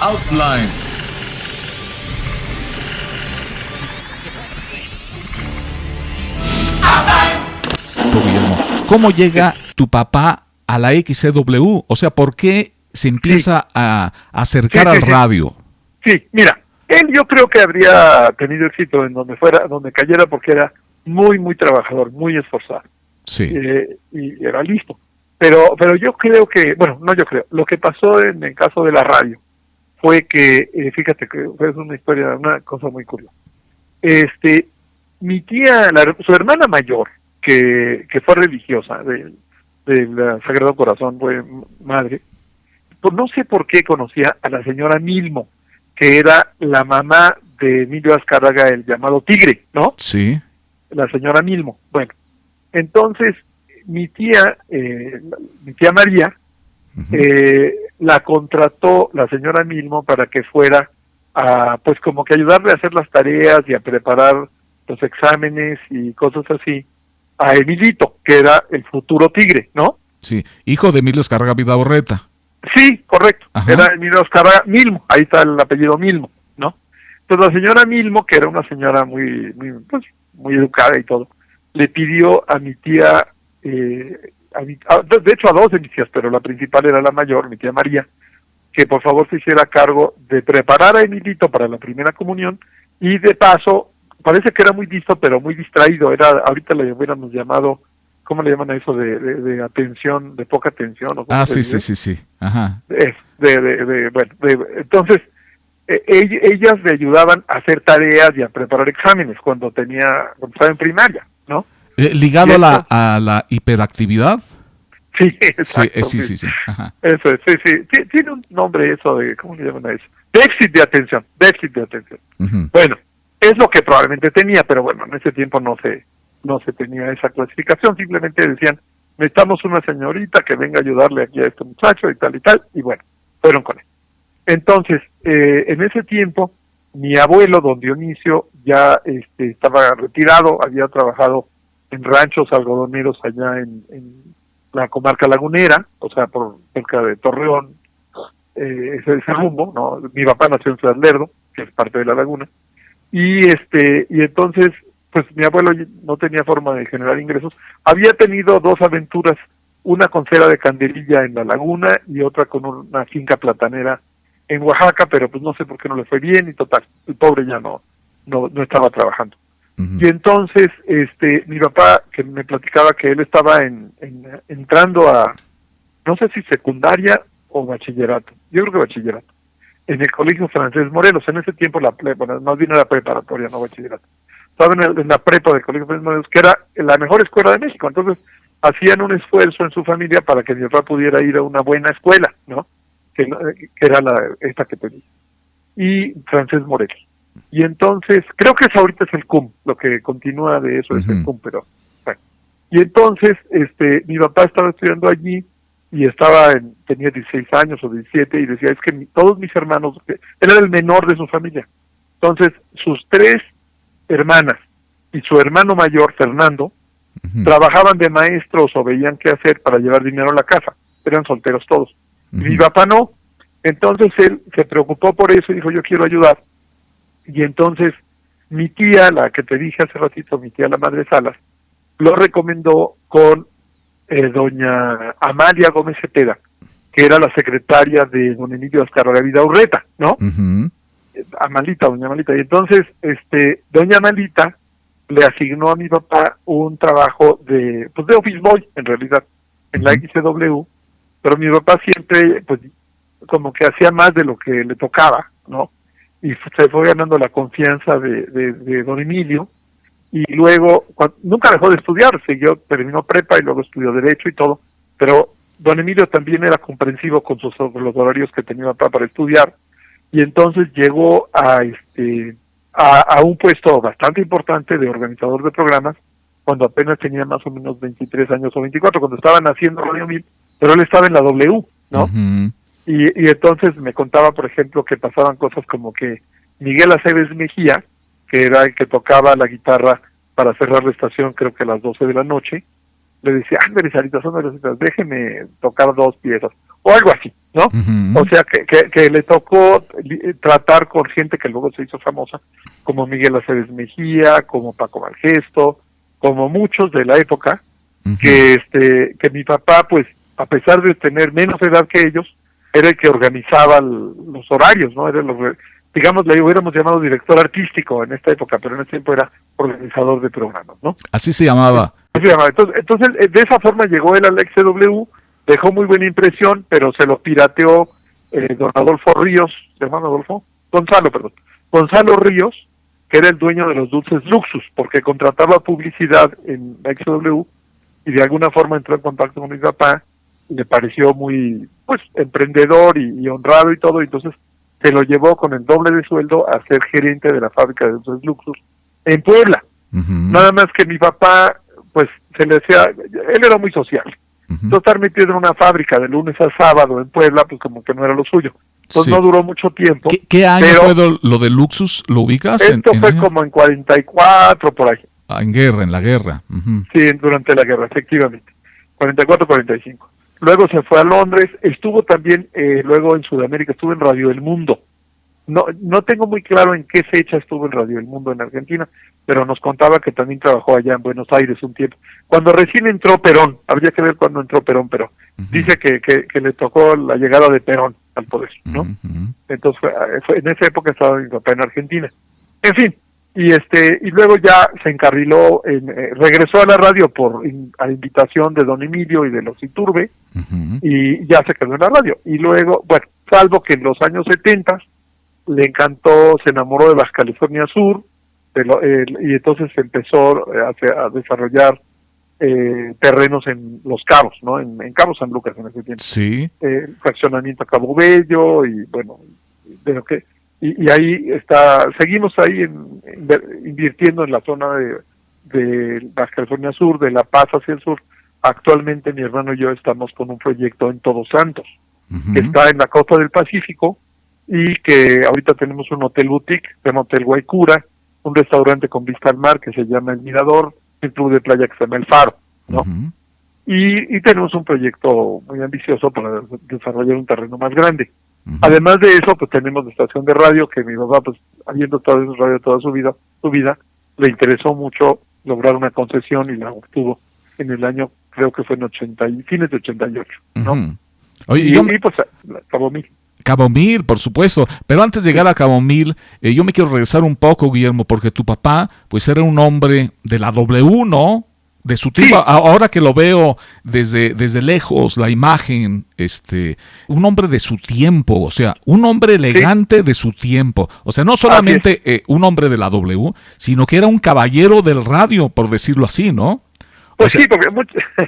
Outline. Guillermo, ¿cómo llega tu papá a la XCW? O sea, ¿por qué se empieza a acercar al radio? Sí, mira, él yo creo que habría tenido éxito en donde fuera, donde cayera, porque era muy, muy trabajador, muy esforzado. Sí. Y era listo. Pero yo creo que, bueno, no yo creo, lo que pasó en el caso de la radio fue que, fíjate que es una historia, una cosa muy curiosa. Mi tía, su hermana mayor, que fue religiosa del Sagrado Corazón, fue madre, pues no sé por qué conocía a la señora Milmo, que era la mamá de Emilio Azcárraga, el llamado Tigre, ¿no? Sí. La señora Milmo. Bueno, entonces mi tía María, la contrató la señora Milmo para que fuera a, pues como que ayudarle a hacer las tareas y a preparar los exámenes y cosas así, a Emilito, que era el futuro Tigre, ¿no? Sí, hijo de Emilio Azcárraga Vidaurreta. Sí, correcto. Ajá. Era Emilio Azcárraga Milmo, ahí está el apellido Milmo, ¿no? Entonces la señora Milmo, que era una señora muy educada y todo, le pidió a mi tía, de hecho a dos de mis tías, pero la principal era la mayor, mi tía María, que por favor se hiciera cargo de preparar a Emilito para la primera comunión, y de paso, parece que era muy listo, pero muy distraído, ahorita le hubiéramos llamado, ¿cómo le llaman a eso de atención, de poca atención? ¿O cómo se dice? Sí. Ajá. Entonces, ellas le ayudaban a hacer tareas y a preparar exámenes cuando estaba en primaria, ¿no? ¿Ligado a la hiperactividad? Sí, exacto. Sí. Ajá. Eso es, sí. Tiene un nombre eso de, ¿cómo le llaman a eso? Déficit de atención. Uh-huh. Bueno, es lo que probablemente tenía, pero bueno, en ese tiempo no se tenía esa clasificación, simplemente decían, necesitamos una señorita que venga a ayudarle aquí a este muchacho y tal, y bueno, fueron con él. Entonces, en ese tiempo, mi abuelo, don Dionisio, ya estaba retirado, había trabajado en ranchos algodoneros allá en la comarca lagunera, o sea, por cerca de Torreón, ese rumbo, ¿no? Mi papá nació en Ciudad Lerdo, que es parte de la laguna, y entonces, pues mi abuelo no tenía forma de generar ingresos. Había tenido dos aventuras, una con cera de candelilla en la laguna y otra con una finca platanera en Oaxaca, pero pues no sé por qué no le fue bien, y total, el pobre ya no estaba trabajando. Uh-huh. Y entonces, mi papá, que me platicaba que él estaba entrando a, no sé si secundaria o bachillerato, yo creo que bachillerato, en el Colegio Francés Morelos. En ese tiempo más bien era preparatoria, no bachillerato. Estaba en la prepa del Colegio Francés Morelos, que era la mejor escuela de México. Entonces hacían un esfuerzo en su familia para que mi papá pudiera ir a una buena escuela, ¿no? Que era esta que tenía. Y Francés Morelos. Y entonces, creo que ahorita es el CUM, lo que continúa de eso es el CUM, pero bueno. Y entonces, mi papá estaba estudiando allí, y tenía 16 años o 17, y decía, es que todos mis hermanos, él era el menor de su familia, entonces sus tres hermanas y su hermano mayor, Fernando, trabajaban de maestros o veían qué hacer para llevar dinero a la casa, eran solteros todos, y mi papá no. Entonces él se preocupó por eso y dijo, yo quiero ayudar, y entonces mi tía, la que te dije hace ratito, mi tía la madre Salas, lo recomendó con doña Amalia Gómez Cepeda, que era la secretaria de don Emilio Azcárraga Vidaurreta, ¿no? Uh-huh. Doña Amalita. Y entonces, doña Amalita le asignó a mi papá un trabajo de office boy, en realidad, en la XCW, pero mi papá siempre, pues, como que hacía más de lo que le tocaba, ¿no? Y se fue ganando la confianza de don Emilio, y luego, nunca dejó de estudiar, terminó prepa y luego estudió Derecho y todo, pero don Emilio también era comprensivo con los horarios que tenía papá para estudiar, y entonces llegó a un puesto bastante importante de organizador de programas, cuando apenas tenía más o menos 23 años o 24, cuando estaban haciendo Radio 1000, pero él estaba en la W, ¿no? Uh-huh. Y entonces me contaba, por ejemplo, que pasaban cosas como que Miguel Aceves Mejía, que era el que tocaba la guitarra para cerrar la estación, creo que a las 12 de la noche, le decía, ándale, Sarita, son las citas, déjeme tocar dos piezas. o algo así, ¿no? Ujú. O sea, que le tocó tratar con gente que luego se hizo famosa, como Miguel Aceves Mejía, como Paco Malgesto, como muchos de la época, Ujú. que mi papá, pues, a pesar de tener menos edad que ellos, era el que organizaba los horarios, ¿no? Era digamos, le hubiéramos llamado director artístico en esta época, pero en ese tiempo era organizador de programas, ¿no? Así se llamaba. Así se llamaba. Entonces, de esa forma llegó él al XW, dejó muy buena impresión, pero se lo pirateó don Adolfo Ríos, ¿se llama Adolfo? Gonzalo, perdón. Gonzalo Ríos, que era el dueño de los dulces Luxus, porque contrataba publicidad en XW y de alguna forma entró en contacto con mi papá y le pareció muy, pues, emprendedor y honrado y todo, y entonces se lo llevó con el doble de sueldo a ser gerente de la fábrica de dulces Luxus en Puebla. Ujú. Nada más que mi papá, pues, se le hacía, él era muy social. Ujú. Entonces, estar metido en una fábrica de lunes a sábado en Puebla, pues como que no era lo suyo. Entonces Sí. no duró mucho tiempo. ¿Qué año pero fue lo de Luxus? ¿Lo ubicas? esto fue año? como en 44, por ahí. En guerra, en la guerra. Ujú. Sí, durante la guerra, efectivamente. 44, 45. Luego se fue a Londres, estuvo también, luego en Sudamérica, estuvo en Radio El Mundo. No tengo muy claro en qué fecha estuvo en Radio El Mundo en Argentina, pero nos contaba que también trabajó allá en Buenos Aires un tiempo. Cuando recién entró Perón, habría que ver cuándo entró Perón, pero dice que le tocó la llegada de Perón al poder, ¿no? Ujú. Entonces en esa época estaba mi papá en Argentina. En fin, y luego ya se encarriló, regresó a la radio a invitación de don Emilio y de los Iturbe, Ujú. y ya se quedó en la radio. Y luego, bueno, salvo que en los años 70 le encantó, se enamoró de Baja California Sur, y entonces empezó a desarrollar terrenos en Los Cabos, ¿no? En Cabo San Lucas en ese tiempo. Sí. Fraccionamiento a Cabo Bello, y bueno, de lo que y ahí seguimos ahí invirtiendo en la zona de Baja California Sur, de La Paz hacia el sur. Actualmente mi hermano y yo estamos con un proyecto en Todos Santos, Ujú. que está en la costa del Pacífico, y que ahorita tenemos un hotel boutique, se llama Hotel Guaycura, un restaurante con vista al mar que se llama El Mirador, un club de playa que se llama El Faro, ¿no? Ujú. Y tenemos un proyecto muy ambicioso para desarrollar un terreno más grande. Ujú. Además de eso, pues tenemos la estación de radio, que mi papá, pues habiendo estado en radio toda su vida, le interesó mucho lograr una concesión y la obtuvo en el año, creo que fue en fines de 88, ¿no? Ujú. Oye, Y pues Cabo Mil. Cabo Mil, por supuesto. Pero antes de llegar a Cabo Mil, yo me quiero regresar un poco, Guillermo, porque tu papá, pues era un hombre de la W, ¿no? De su tiempo. Sí. Ahora que lo veo desde lejos, la imagen, un hombre de su tiempo, o sea, un hombre elegante de su tiempo. O sea, no solamente un hombre de la W, sino que era un caballero del radio, por decirlo así, ¿no? Pues o sea, sí, porque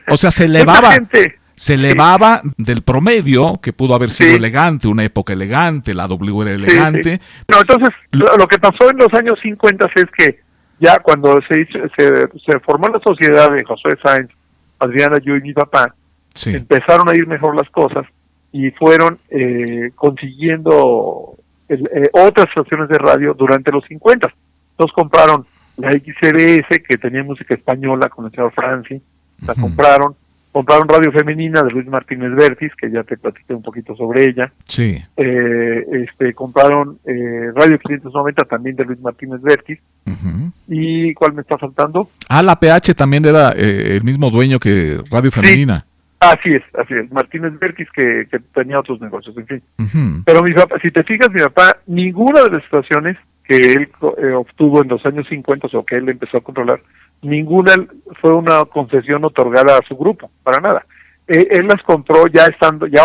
o sea, se mucha elevaba. gente. Se elevaba del promedio, que pudo haber sido Sí. elegante, una época elegante, la W era elegante. Sí. No, entonces, lo que pasó en los años 50 es que ya cuando se formó la sociedad de José Sáenz, Adriana, yo y mi papá, Sí. empezaron a ir mejor las cosas y fueron consiguiendo otras estaciones de radio durante los 50. Entonces compraron la XBS, que tenía música española con el señor Franci, la Ujú. compraron Radio Femenina de Luis Martínez Vértiz, que ya te platiqué un poquito sobre ella. Sí. Compraron Radio 590 también de Luis Martínez Vértiz. Ujú. ¿Y cuál me está faltando? La PH también era el mismo dueño que Radio Femenina. Así es. Martínez Vértiz, que tenía otros negocios, en fin. Ujú. Pero mi papá, si te fijas, mi papá, ninguna de las estaciones que él obtuvo en los años 50, o que él empezó a controlar, ninguna fue una concesión otorgada a su grupo, para nada. Él las compró ya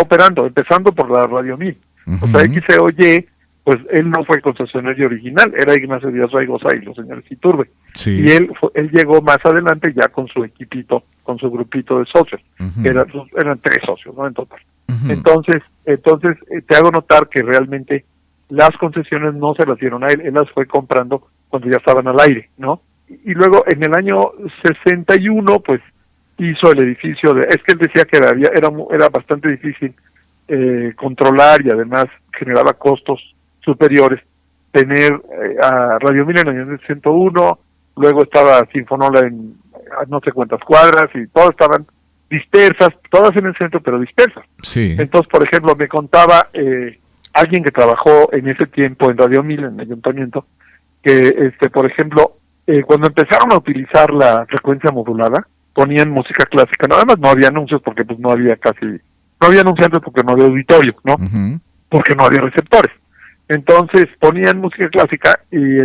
operando, empezando por la Radio 1000. O sea, Ujú. XOY, pues él no fue el concesionario original, era Ignacio Díaz Raigosa y los señores Iturbe. Sí. Y él llegó más adelante ya con su equipito, con su grupito de socios, Ujú. que eran 3 socios, ¿no? En total. Ujú. Entonces te hago notar que realmente las concesiones no se las dieron a él las fue comprando cuando ya estaban al aire, ¿no? Y luego en el año 61, pues hizo el edificio es que él decía que era bastante difícil controlar, y además generaba costos superiores tener a Radio 1000 en el año 101, luego estaba Sinfonola a no sé cuántas cuadras, y todos estaban dispersas, todas en el centro, pero dispersas. Sí. Entonces, por ejemplo, me contaba alguien que trabajó en ese tiempo en Radio 1000, en el ayuntamiento, que, por ejemplo, cuando empezaron a utilizar la frecuencia modulada, ponían música clásica, nada más no había anuncios porque pues no había anunciantes porque no había auditorio, ¿no? Ujú. Porque no había receptores. Entonces ponían música clásica y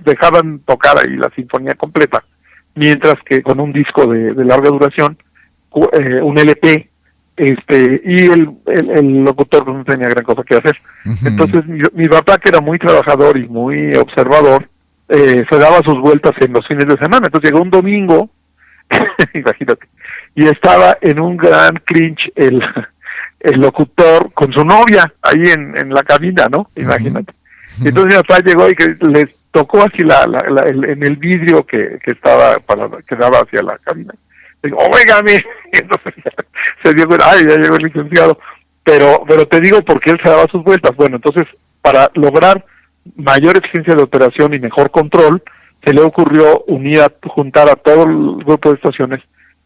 dejaban tocar ahí la sinfonía completa, mientras que con un disco de larga duración, un LP, y el locutor no tenía gran cosa que hacer. Ujú. Entonces mi papá, que era muy trabajador y muy observador, se daba sus vueltas en los fines de semana. Entonces llegó un domingo, imagínate, y estaba en un gran clinch el locutor con su novia ahí en la cabina, ¿no? Imagínate. Ujú. Entonces mi papá llegó y que les tocó así en el vidrio que estaba que daba hacia la cabina. Digo, óigame, entonces se dio cuenta, ay, ya llegó el licenciado, pero te digo porque él se daba sus vueltas. Bueno, entonces para lograr mayor eficiencia de operación y mejor control, se le ocurrió juntar a todo el grupo de estaciones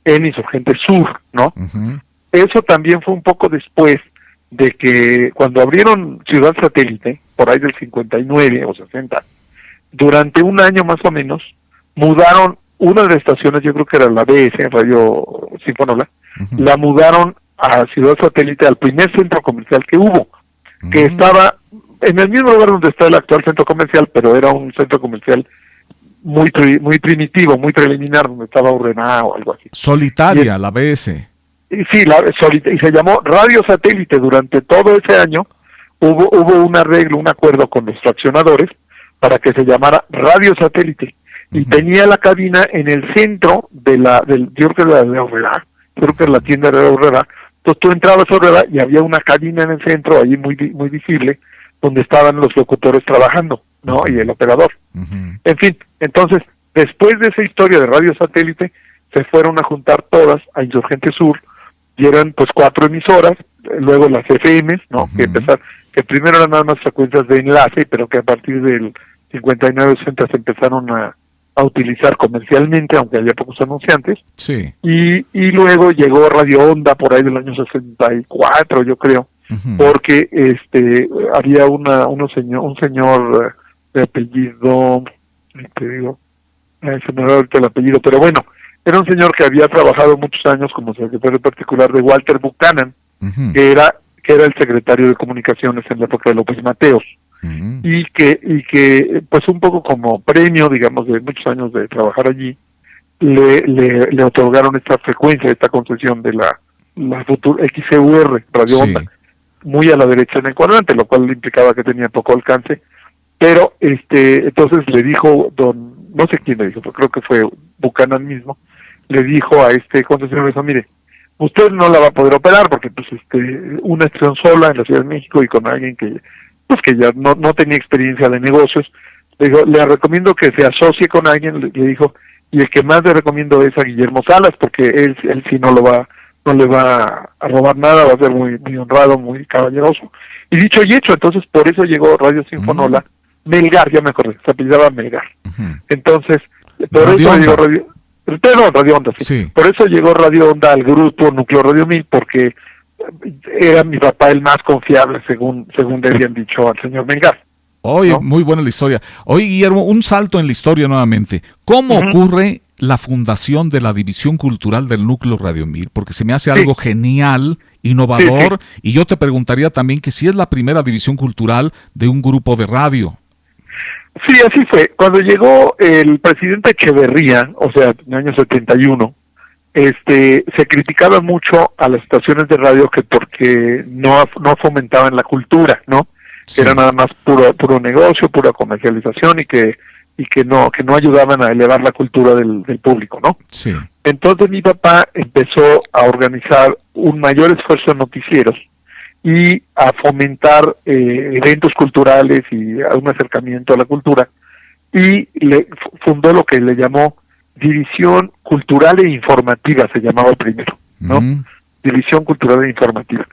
en Insurgente Sur, ¿no? Ujú. Eso también fue un poco después de que cuando abrieron Ciudad Satélite, por ahí del 59 o 60, durante un año más o menos, mudaron una de las estaciones, yo creo que era la BS, Radio Sinfonola, Ujú. la mudaron a Ciudad Satélite, al primer centro comercial que hubo, que estaba en el mismo lugar donde está el actual centro comercial, pero era un centro comercial muy primitivo, muy preliminar, donde estaba Urrená o algo así. Solitaria, la BS. Y sí, y se llamó Radio Satélite. Durante todo ese año hubo un arreglo, un acuerdo con los fraccionadores para que se llamara Radio Satélite. Y Ujú. tenía la cabina en el centro yo creo que era de Aurrera, creo que era la tienda de Aurrera. Entonces tú entrabas a Aurrera y había una cabina en el centro, allí muy visible, donde estaban los locutores trabajando, ¿no? Ujú. Y el operador. Ujú. En fin, entonces, después de esa historia de Radio Satélite, se fueron a juntar todas a Insurgente Sur, y eran pues 4 emisoras, luego las FMs, ¿no? Ujú. Que primero eran nada más frecuencias de enlace, pero que a partir del 59-60 se empezaron a utilizar comercialmente, aunque había pocos anunciantes, Sí. y luego llegó Radio Onda por ahí del año 64, yo creo, Ujú. porque había un señor de apellido, te digo, se me va ahorita el apellido, pero bueno, era un señor que había trabajado muchos años como secretario particular de Walter Buchanan, Ujú. que era el secretario de comunicaciones en la época de López Mateos, Ujú. y que pues un poco como premio, digamos, de muchos años de trabajar allí, le otorgaron esta frecuencia, esta concesión de la futura XCUR, Radio Sí. Onda, muy a la derecha en el cuadrante, lo cual implicaba que tenía poco alcance, pero entonces le dijo no sé quién le dijo, pero creo que fue Buchanan mismo, le dijo a concesionario, mire, usted no la va a poder operar porque pues una estación sola en la Ciudad de México y con alguien que ya no tenía experiencia de negocios. Le dijo, le recomiendo que se asocie con alguien, le dijo, y el que más le recomiendo es a Guillermo Salas, porque él sí no le va a robar nada, va a ser muy honrado, muy caballeroso. Y dicho y hecho, entonces por eso llegó Radio Sinfonola, Melgar, ya me acordé, se apellidaba Melgar. Ujú. Entonces, por Radio eso llegó Onda. Radio Onda, sí. Sí. Por eso llegó Radio Onda al grupo Núcleo Radio 1000, porque era mi papá el más confiable, según le habían dicho al señor Melgar. Oye, ¿No? muy buena la historia. Oye, Guillermo, un salto en la historia nuevamente. ¿Cómo Ujú. ocurre la fundación de la División Cultural del Núcleo Radio 1000? Porque se me hace Sí. algo genial, innovador, y yo te preguntaría también que si es la primera división cultural de un grupo de radio. Sí, así fue. Cuando llegó el presidente Echeverría, o sea, en el año 71, se criticaba mucho a las estaciones de radio que porque no fomentaban la cultura, ¿no? Sí. Que era nada más puro negocio, pura comercialización y que no ayudaban a elevar la cultura del público, ¿no? Sí. Entonces mi papá empezó a organizar un mayor esfuerzo en noticieros y a fomentar eventos culturales y a un acercamiento a la cultura, y fundó lo que le llamó División Cultural e Informativa, se llamaba primero, ¿no? Ujú. División Cultural e Informativa.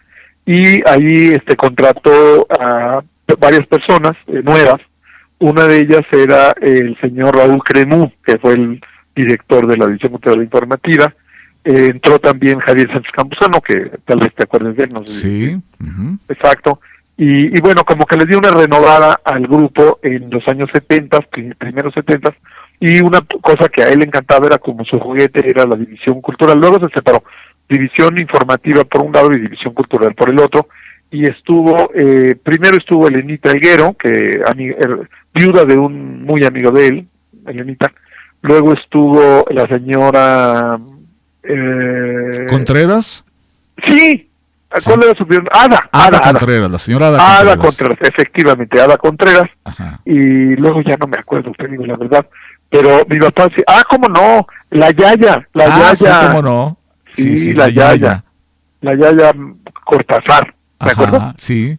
Y ahí contrató a varias personas nuevas. Una de ellas era el señor Raúl Cremú, que fue el director de la División Cultural e Informativa. entró también Javier Sánchez Campuzano, que tal vez te acuerdes de él, no sé. Sí. Exacto. Y bueno, como que le dio una renovada al grupo en los años 70, primeros 70, y una cosa que a él le encantaba era como su juguete, era la división cultural. Luego se separó, división informativa por un lado y división cultural por el otro, y primero estuvo Elenita Higuero, que viuda de un muy amigo de él, Elenita. Luego estuvo la señora... ¿Contreras? Sí. ¿Cuál era su nombre? Ada Contreras, la señora Ada Contreras, efectivamente, Ada Contreras. Ajá. Y luego ya no me acuerdo, te digo la verdad. Pero mi papá sí, cómo no, la Yaya. Sí, cómo no. Sí, la Yaya. La Yaya Cortázar, ¿me acuerdo? Sí.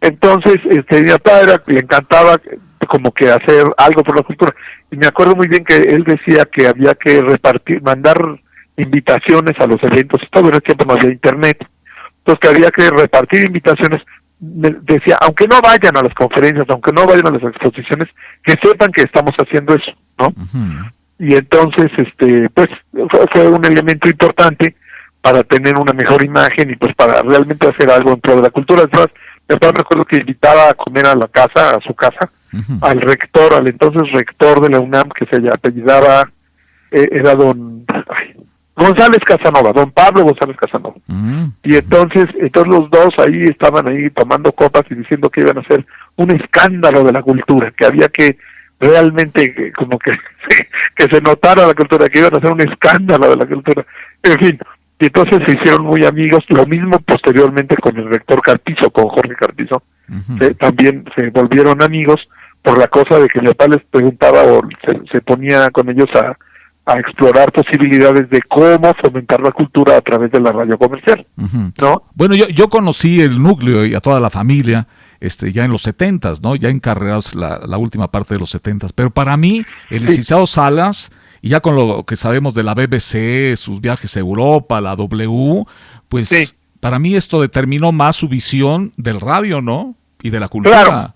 Entonces, mi papá le encantaba como que hacer algo por la cultura. Y me acuerdo muy bien que él decía que había que mandar invitaciones a los eventos y todo. En ese tiempo no había internet. Entonces que había que repartir invitaciones. Decía, aunque no vayan a las conferencias, aunque no vayan a las exposiciones, que sepan que estamos haciendo eso, ¿no? Uh-huh. Y entonces, pues, fue un elemento importante para tener una mejor imagen y pues para realmente hacer algo en pro de la cultura. Además, me recuerdo que invitaba a comer a su casa, uh-huh, al rector, al entonces rector de la UNAM, que se apellidaba, era don Pablo González Casanova. Y entonces los dos estaban ahí tomando copas y diciendo que iban a hacer un escándalo de la cultura, que había que realmente como que se notara la cultura, que iban a hacer un escándalo de la cultura. En fin, y entonces se hicieron muy amigos. Lo mismo posteriormente con el rector Carpizo, con Jorge Carpizo. Uh-huh. También se volvieron amigos por la cosa de que mi papá les preguntaba o se ponía con ellos a explorar posibilidades de cómo fomentar la cultura a través de la radio comercial, uh-huh, ¿no? Bueno, yo conocí el núcleo y a toda la familia ya en los 70s, ¿no? Ya encarregados la última parte de los 70s, pero para mí el licenciado Salas, y ya con lo que sabemos de la BBC, sus viajes a Europa, la W, pues para mí esto determinó más su visión del radio, ¿no? Y de la cultura. Claro.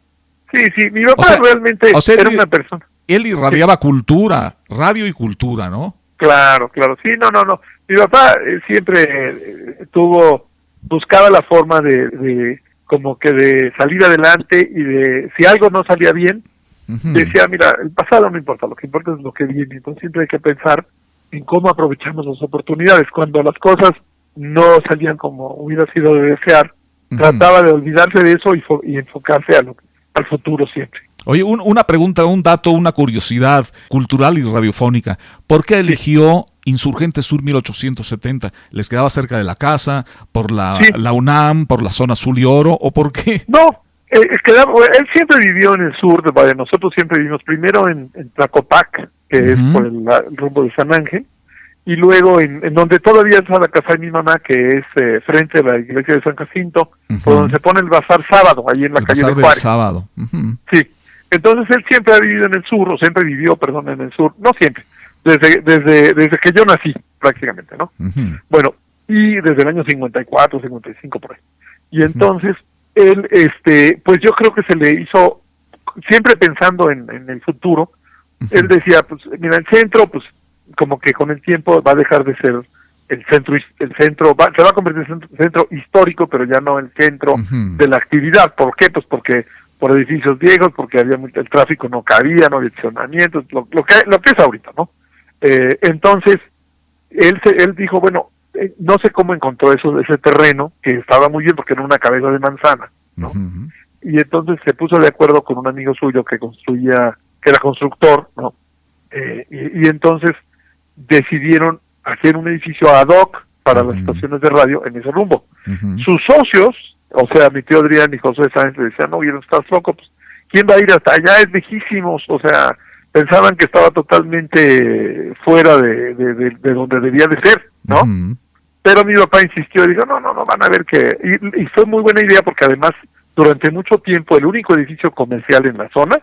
Sí, mi papá realmente era una persona. Él irradiaba cultura, radio y cultura, ¿no? Claro, sí, no. Mi papá siempre buscaba la forma de como que de salir adelante y de, si algo no salía bien, uh-huh, decía, mira, el pasado no importa, lo que importa es lo que viene. Entonces siempre hay que pensar en cómo aprovechamos las oportunidades. Cuando las cosas no salían como hubiera sido de desear, uh-huh, trataba de olvidarse de eso y enfocarse al futuro siempre. Oye, una pregunta, un dato, una curiosidad cultural y radiofónica. ¿Por qué eligió Insurgente Sur 1870? ¿Les quedaba cerca de la casa? ¿Por la UNAM? ¿Por la zona azul y oro? ¿O por qué? No, él siempre vivió en el sur, nosotros siempre vivimos primero en Tlacopac, que uh-huh, es por el rumbo de San Ángel, y luego en donde todavía está la casa de mi mamá, que es frente a la iglesia de San Jacinto, uh-huh, por donde se pone el bazar sábado, ahí en la calle de Juárez. Sábado. Uh-huh. Sí. Entonces él siempre ha vivido en el sur, en el sur, no siempre, desde que yo nací, prácticamente, ¿no? Uh-huh. Bueno, y desde el año 54, 55 por ahí. Y entonces, él, pues yo creo que se le hizo, siempre pensando en el futuro, uh-huh, él decía, pues mira, el centro, pues como que con el tiempo va a dejar de ser el centro se va a convertir en centro histórico, pero ya no el centro, uh-huh, de la actividad. ¿Por qué? Pues porque por edificios viejos, porque el tráfico no cabía, no había estacionamientos, lo que es ahorita, ¿no? Entonces, él dijo, bueno, no sé cómo encontró ese terreno, que estaba muy bien porque era una cabeza de manzana, ¿no? Uh-huh. Y entonces se puso de acuerdo con un amigo suyo que era constructor, ¿no? Y entonces decidieron hacer un edificio ad hoc para, uh-huh, las estaciones de radio en ese rumbo. Uh-huh. Sus socios, o sea, mi tío Adrián y José Sáenz, le decían, no, ¿no estás loco? Pues, ¿quién va a ir hasta allá? Es lejísimos. O sea, pensaban que estaba totalmente fuera de donde debía de ser, ¿no? Uh-huh. Pero mi papá insistió y dijo, no, van a ver que... Y fue muy buena idea porque además, durante mucho tiempo, el único edificio comercial en la zona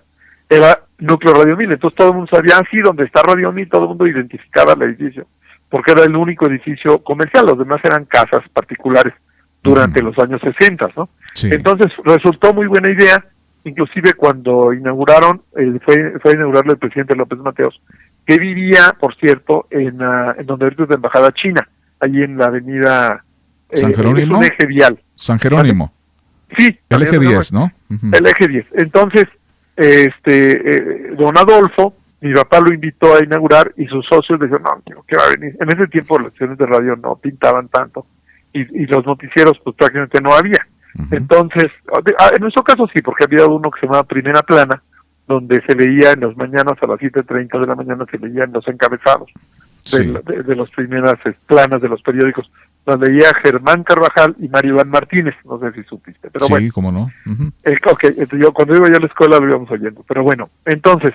era Núcleo Radio 1000. Entonces todo el mundo sabía, donde está Radio 1000, todo el mundo identificaba el edificio, porque era el único edificio comercial. Los demás eran casas particulares durante, uh-huh, los años 60, ¿no? Sí. Entonces resultó muy buena idea inclusive cuando inauguraron, fue a inaugurarlo el presidente López Mateos, que vivía, por cierto, en donde ahorita es la embajada china, allí en la avenida San Jerónimo. es un eje vial. San Jerónimo. Sí. El eje 10, ¿no? El eje 10. Entonces, don Adolfo, mi papá lo invitó a inaugurar y sus socios le dijeron, no, que va a venir. En ese tiempo las estaciones de radio no pintaban tanto y los noticieros pues prácticamente no había. Entonces, en nuestro caso sí, porque había uno que se llamaba Primera Plana, donde se leía en las mañanas a las 7:30 de la mañana, se leían los encabezados de las primeras planas de los periódicos. Nos leía Germán Carvajal y Mario Iván Martínez, no sé si supiste, pero sí, bueno. cómo no. Entonces yo cuando iba ya a la escuela lo íbamos oyendo, pero bueno, entonces,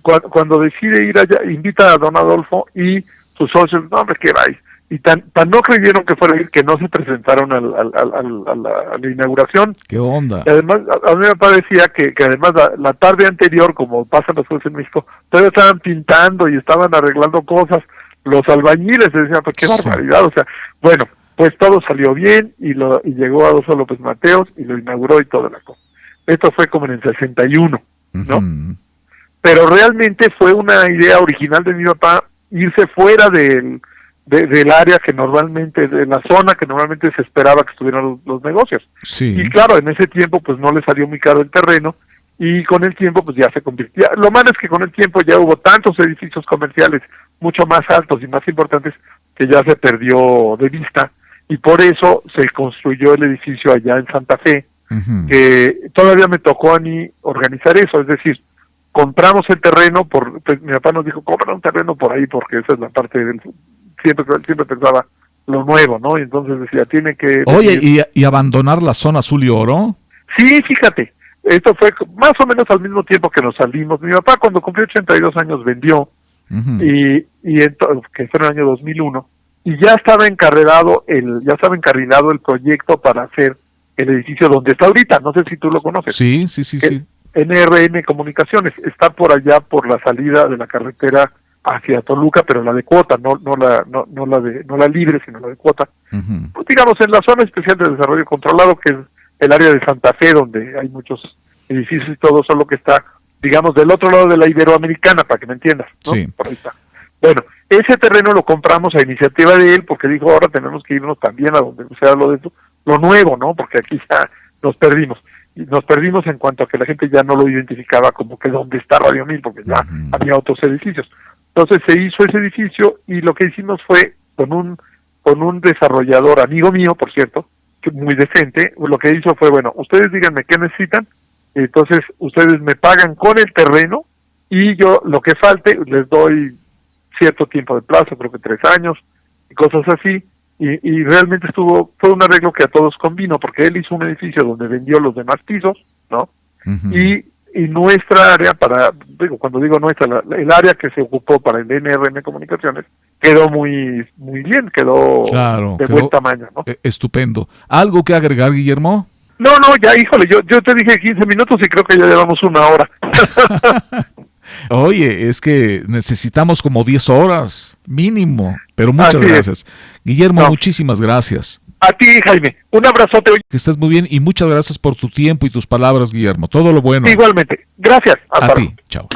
cuando decide ir allá, invita a don Adolfo y sus socios, no hombre, que vais, y tan no creyeron que fuera a ir que no se presentaron a la inauguración. ¿Qué onda? Y además, a mí me parecía que además la tarde anterior, como pasan las cosas en México, todavía estaban pintando y estaban arreglando cosas, los albañiles decían, pues qué barbaridad, o sea, bueno, pues todo salió bien y llegó Adolfo López Mateos y lo inauguró y toda la cosa. Esto fue como en el 61, ¿no? Pero realmente fue una idea original de mi papá irse fuera del área que normalmente, de la zona que normalmente se esperaba que estuvieran los negocios. Sí. Y claro, en ese tiempo pues no le salió muy caro el terreno y con el tiempo pues ya se convirtió. Lo malo es que con el tiempo ya hubo tantos edificios comerciales mucho más altos y más importantes que ya se perdió de vista y por eso se construyó el edificio allá en Santa Fe, que todavía me tocó a mí organizar eso, es decir, compramos el terreno, pues, mi papá nos dijo, compra un terreno por ahí porque esa es la parte del... Siempre pensaba lo nuevo, ¿no? Y entonces decía, tiene que... Oye, ¿y abandonar la zona azul y oro? Sí, fíjate, esto fue más o menos al mismo tiempo que nos salimos. Mi papá cuando cumplió 82 años vendió, que fue en el año 2001, y ya estaba encarrilado el proyecto para hacer el edificio donde está ahorita, no sé si tú lo conoces. Sí. NRN Comunicaciones, está por allá por la salida de la carretera hacia Toluca, pero la de cuota, no la libre, sino la de cuota. Pues digamos en la zona especial de desarrollo controlado, que es el área de Santa Fe, donde hay muchos edificios y todo, solo que está, digamos, del otro lado de la Iberoamericana, para que me entiendas, ¿no? Sí. Por ahí está. Bueno, ese terreno lo compramos a iniciativa de él, porque dijo, ahora tenemos que irnos también a donde sea lo nuevo, ¿no? Porque aquí ya nos perdimos. Y nos perdimos en cuanto a que la gente ya no lo identificaba como que donde está Radio 1000, porque ya había otros edificios. Entonces se hizo ese edificio y lo que hicimos fue con un desarrollador, amigo mío, por cierto, que muy decente, lo que hizo fue, bueno, ustedes díganme qué necesitan, entonces ustedes me pagan con el terreno y yo lo que falte les doy cierto tiempo de plazo, creo que 3 años y cosas así, y realmente fue un arreglo que a todos convino, porque él hizo un edificio donde vendió los demás pisos, ¿no? Y nuestra área cuando digo nuestra, el área que se ocupó para el NRN Comunicaciones quedó muy bien, quedó de buen tamaño, ¿no? Estupendo. ¿Algo que agregar, Guillermo? No, ya, híjole, yo te dije 15 minutos y creo que ya llevamos 1 hora. Oye, es que necesitamos como 10 horas mínimo, pero muchas gracias. Guillermo, muchísimas gracias. A ti, Jaime, un abrazote. Que estés muy bien y muchas gracias por tu tiempo y tus palabras, Guillermo. Todo lo bueno. Igualmente. Gracias. Hasta luego. Ti. Chao.